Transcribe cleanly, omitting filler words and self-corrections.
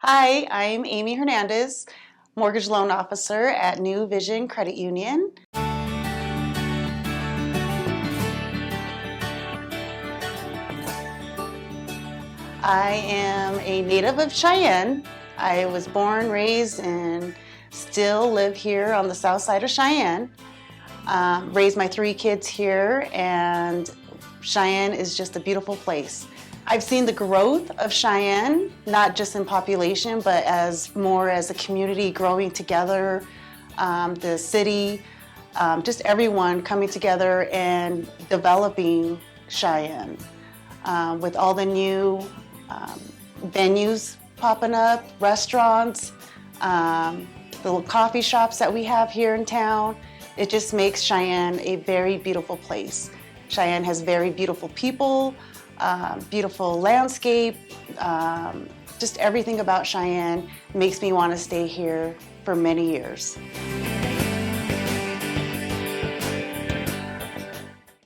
Hi, I'm Amy Hernandez, Mortgage Loan Officer at Nuvision Credit Union. I am a native of Cheyenne. I was born, raised, and still live here on the south side of Cheyenne. Raised my 3 kids here, and Cheyenne is just a beautiful place. I've seen the growth of Cheyenne, not just in population, but as more as a community growing together, the city, just everyone coming together and developing Cheyenne. With all the new venues popping up, restaurants, the little coffee shops that we have here in town, it just makes Cheyenne a very beautiful place. Cheyenne has very beautiful people, beautiful landscape, just everything about Cheyenne makes me want to stay here for many years.